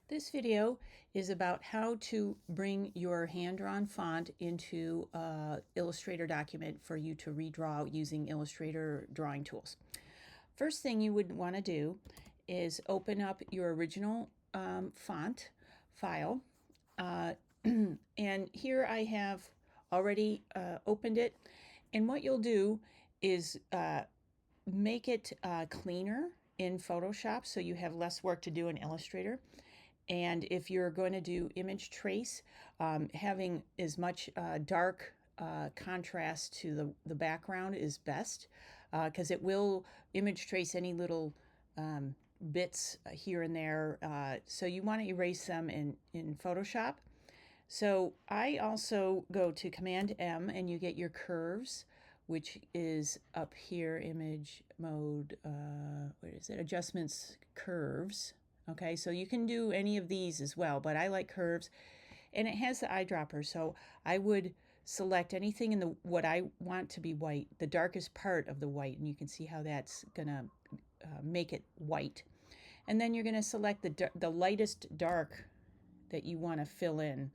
This video is about how to bring your hand-drawn font into an Illustrator document for you to redraw using Illustrator drawing tools. First thing you would want to do is open up your original font file. And here I have already opened it. And what you'll do is make it cleaner in Photoshop so you have less work to do in Illustrator. And if you're going to do image trace, having as much dark contrast to the background is best because it will image trace any little bits here and there. So you want to erase them in Photoshop. So I also go to Command M and you get your curves, which is up here, image mode, where is it? Adjustments, curves. Okay, so you can do any of these as well, but I like curves. And it has the eyedropper, so I would select anything in what I want to be white, the darkest part of the white, and you can see how that's gonna make it white. And then you're gonna select the lightest dark that you want to fill in,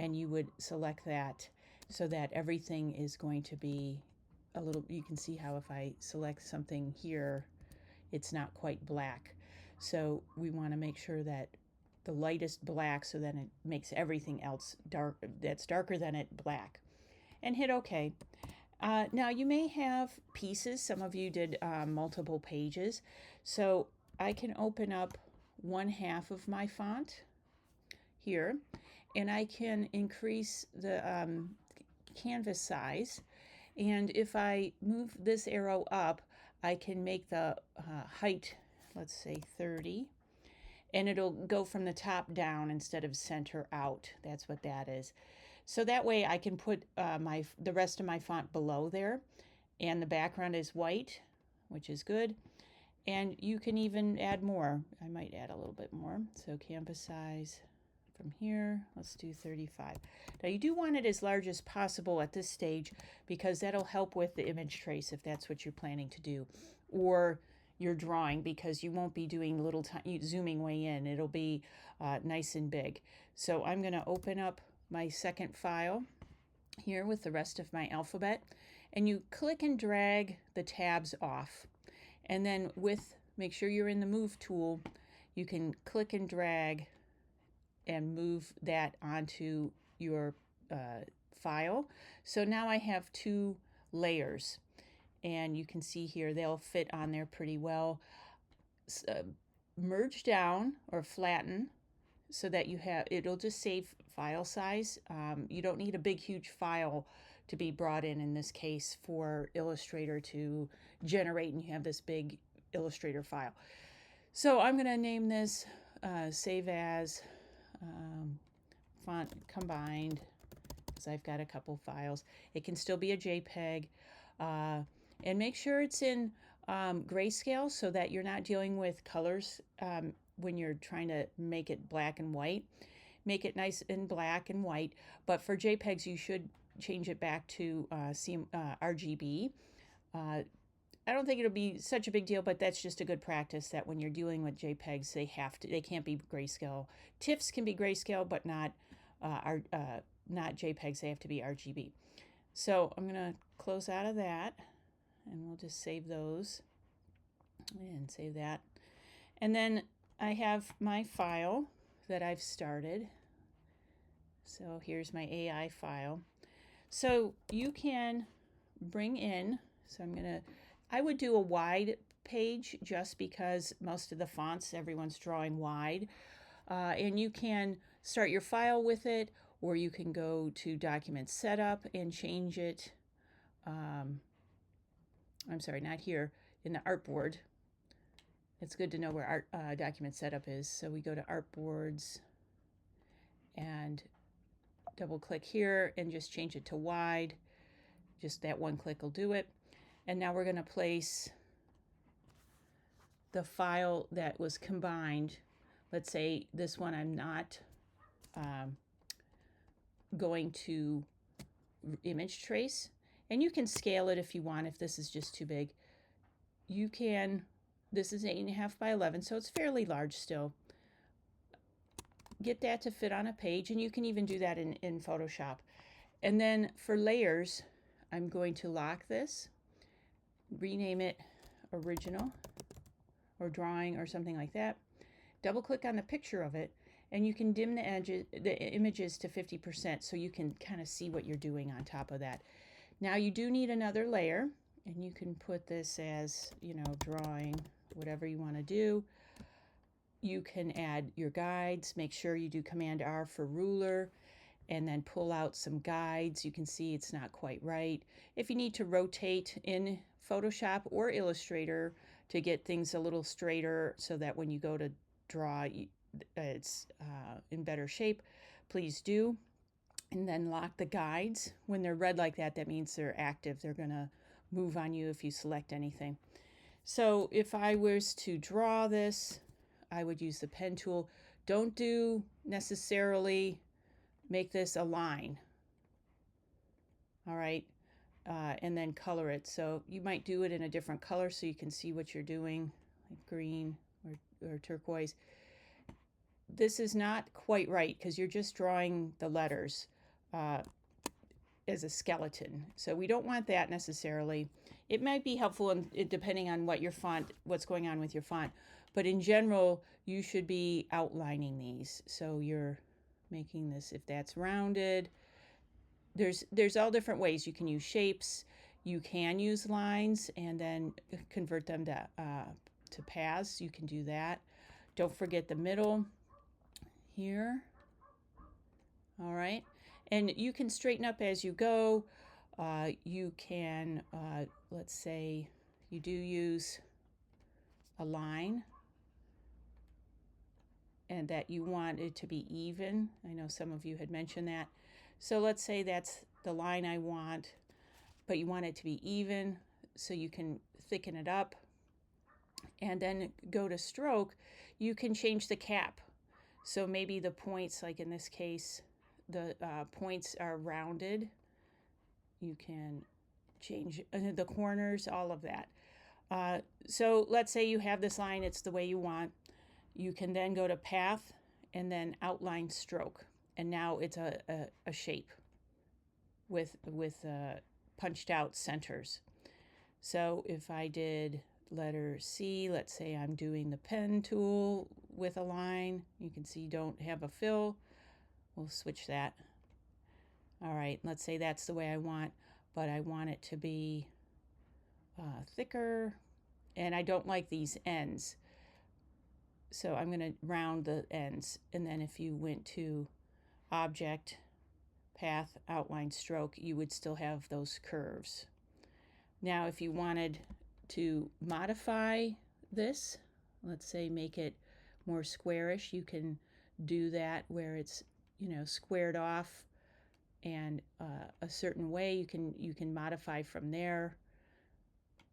and you would select that so that everything is going to be a little, you can see how if I select something here, it's not quite black. So we want to make sure that the lightest black so that it makes everything else dark that's darker than it black. And hit OK. Now you may have pieces. Some of you did multiple pages. So I can open up 1/2 of my font here, and I can increase the canvas size. And if I move this arrow up, I can make the height, let's say 30, and it'll go from the top down instead of center out. That's what that is. So that way I can put the rest of my font below there, and the background is white, which is good. And you can even add more. I might add a little bit more. So canvas size from here, let's do 35. Now you do want it as large as possible at this stage because that'll help with the image trace if that's what you're planning to do, or your drawing, because you won't be doing little zooming way in. It'll be nice and big. So I'm going to open up my second file here with the rest of my alphabet, and you click and drag the tabs off, and then make sure you're in the move tool. You can click and drag and move that onto your file. So now I have 2 layers, and you can see here they'll fit on there pretty well. Merge down or flatten so that it'll just save file size. You don't need a big huge file to be brought in this case, for Illustrator to generate and you have this big Illustrator file. So I'm going to name this save as font combined, because I've got a couple files. It can still be a JPEG, and make sure it's in grayscale so that you're not dealing with colors when you're trying to make it black and white. Make it nice in black and white, but for JPEGs you should change it back to RGB. I don't think it'll be such a big deal, but that's just a good practice that when you're dealing with JPEGs, they can't be grayscale. TIFFs can be grayscale, but not JPEGs. They have to be RGB. So I'm going to close out of that, and we'll just save those and save that. And then I have my file that I've started. So here's my AI file. So you can bring in, so I would do a wide page just because most of the fonts, everyone's drawing wide. And you can start your file with it, or you can go to Document Setup and change it. I'm sorry, not here, in the Artboard. It's good to know where Document Setup is. So we go to Artboards and double click here and just change it to wide. Just that one click will do it. And now we're going to place the file that was combined. Let's say this one I'm not going to image trace. And you can scale it if you want, if this is just too big. You can, this is 8.5 by 11, so it's fairly large still. get that to fit on a page, and you can even do that in Photoshop. And then for layers, I'm going to lock this, rename it original or drawing or something like that. Double click on the picture of it, and you can dim the images to 50% so you can kind of see what you're doing on top of that. Now you do need another layer, and you can put this as, you know, drawing, whatever you want to do. You can add your guides. Make sure you do Command R for ruler, and then pull out some guides. You can see it's not quite right. If you need to rotate in Photoshop or Illustrator to get things a little straighter so that when you go to draw, it's in better shape, please do. And then lock the guides. When they're red like that, that means they're active. They're going to move on you if you select anything. So if I was to draw this, I would use the pen tool. Don't do necessarily make this a line. All right. And then color it. So you might do it in a different color so you can see what you're doing, like green or turquoise. This is not quite right because you're just drawing the letters as a skeleton. So we don't want that necessarily. It might be helpful depending on what your font, what's going on with your font. But in general, you should be outlining these. So you're making this, if that's rounded, there's all different ways. You can use shapes, you can use lines and then convert them to paths. You can do that. Don't forget the middle here. All right, and you can straighten up as you go. You can, let's say you do use a line and that you want it to be even. I know some of you had mentioned that. So let's say that's the line I want, but you want it to be even, so you can thicken it up. And then go to stroke, you can change the cap. So maybe the points, like in this case, the points are rounded. You can change the corners, all of that. So let's say you have this line, it's the way you want. You can then go to path and then outline stroke. And now it's a shape with punched out centers. So if I did letter C, let's say I'm doing the pen tool with a line, you can see don't have a fill. We'll switch that. All right, let's say that's the way I want, but I want it to be thicker, and I don't like these ends. So I'm going to round the ends, and then if you went to object, path, outline, stroke, you would still have those curves. Now if you wanted to modify this, let's say make it more squarish, you can do that where it's, you know, squared off and a certain way. You can modify from there.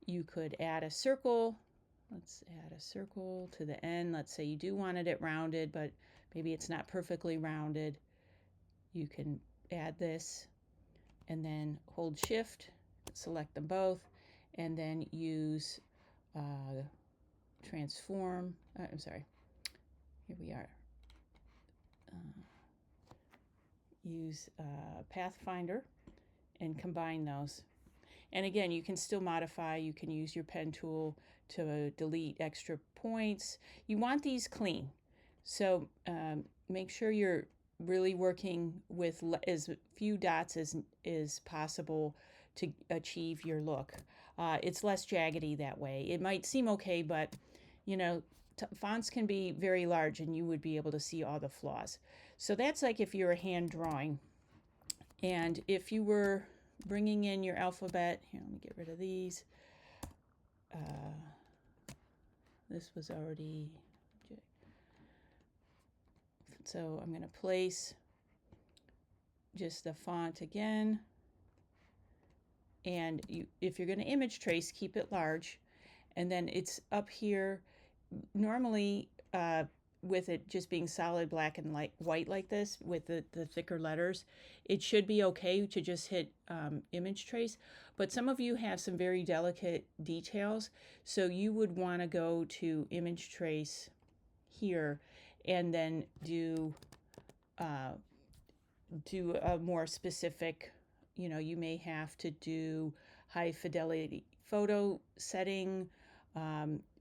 You could add a circle. Let's add a circle to the end. Let's say you do wanted it rounded, but maybe it's not perfectly rounded. You can add this and then hold shift, select them both, and then use transform. I'm sorry, here we are. Use Pathfinder and combine those. And again, you can still modify. You can use your pen tool to delete extra points. You want these clean. So make sure you're really working with as few dots as possible to achieve your look. It's less jaggedy that way. It might seem okay, but you know, fonts can be very large and you would be able to see all the flaws. So that's like if you're hand drawing. And if you were bringing in your alphabet, here, let me get rid of these. This was already, so I'm going to place just the font again. And if you're going to image trace, keep it large. And then it's up here. Normally, with it just being solid black and white like this, with the thicker letters, it should be okay to just hit image trace. But some of you have some very delicate details, so you would want to go to image trace here and then do do a more specific, you may have to do high fidelity photo setting,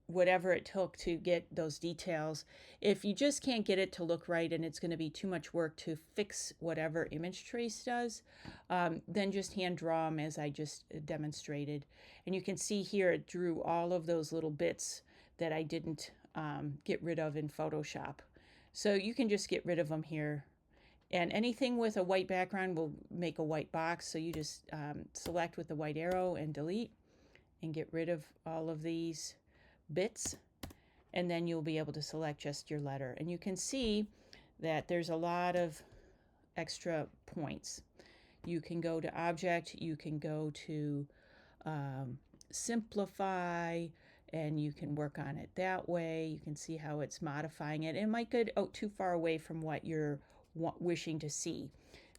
whatever it took to get those details. If you just can't get it to look right and it's going to be too much work to fix whatever Image Trace does, then just hand draw them as I just demonstrated. And you can see here it drew all of those little bits that I didn't get rid of in Photoshop. So you can just get rid of them here. And anything with a white background will make a white box. So you just select with the white arrow and delete and get rid of all of these bits. And then you'll be able to select just your letter. And you can see that there's a lot of extra points. You can go to object, you can go to simplify, and you can work on it that way. You can see how it's modifying it. It might go too far away from what you're wishing to see.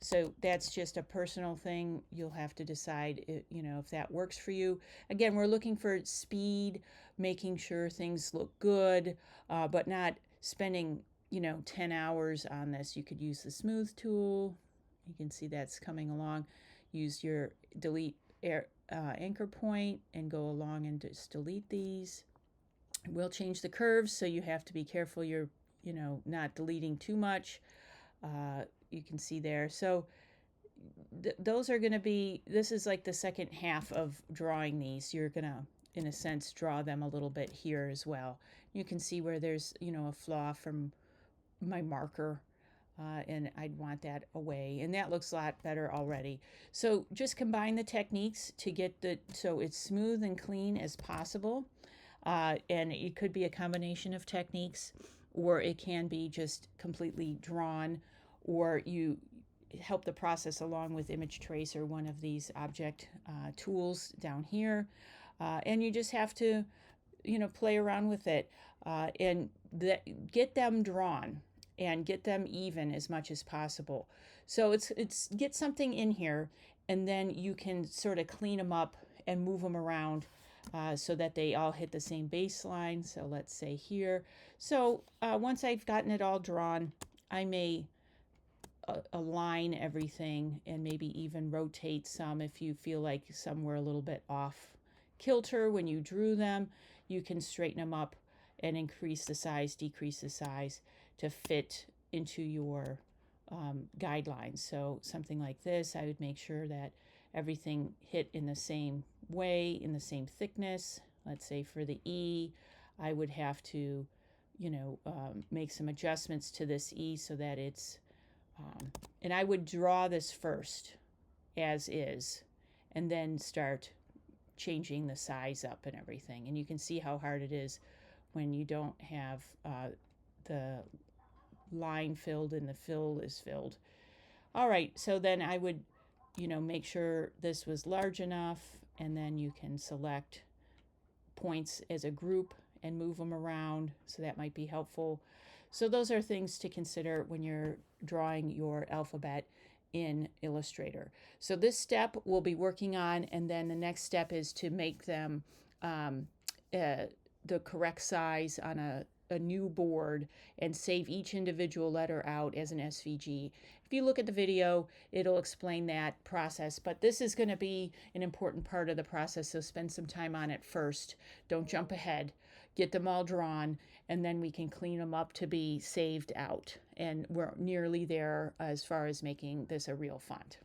So that's just a personal thing. You'll have to decide, if that works for you. Again, we're looking for speed, making sure things look good, but not spending, 10 hours on this. You could use the smooth tool. You can see that's coming along. Use your delete anchor point and go along and just delete these. We'll change the curves, so you have to be careful you're, not deleting too much. You can see there. So those are going to be, this is like the second half of drawing these. You're going to, in a sense, draw them a little bit here as well. You can see where there's, a flaw from my marker. And I'd want that away. And that looks a lot better already. So just combine the techniques to get so it's smooth and clean as possible. And it could be a combination of techniques, or it can be just completely drawn, or you help the process along with Image Trace or one of these object tools down here. And you just have to, play around with it and get them drawn and get them even as much as possible. So it's get something in here, and then you can sort of clean them up and move them around so that they all hit the same baseline. So let's say here. So once I've gotten it all drawn, I may align everything and maybe even rotate some if you feel like some were a little bit off kilter when you drew them. You can straighten them up and increase the size, decrease the size to fit into your guidelines. So something like this, I would make sure that everything hit in the same way, in the same thickness. Let's say for the E, I would have to, make some adjustments to this E so that it's, and I would draw this first as is, and then start changing the size up and everything. And you can see how hard it is when you don't have the line filled and the fill is filled. All right, so then I would, make sure this was large enough, and then you can select points as a group and move them around, so that might be helpful. So those are things to consider when you're drawing your alphabet in Illustrator. So this step we'll be working on, and then the next step is to make them the correct size on a new board and save each individual letter out as an SVG. If you look at the video, it'll explain that process, but this is going to be an important part of the process, so spend some time on it first. Don't jump ahead. Get them all drawn, and then we can clean them up to be saved out. And we're nearly there as far as making this a real font.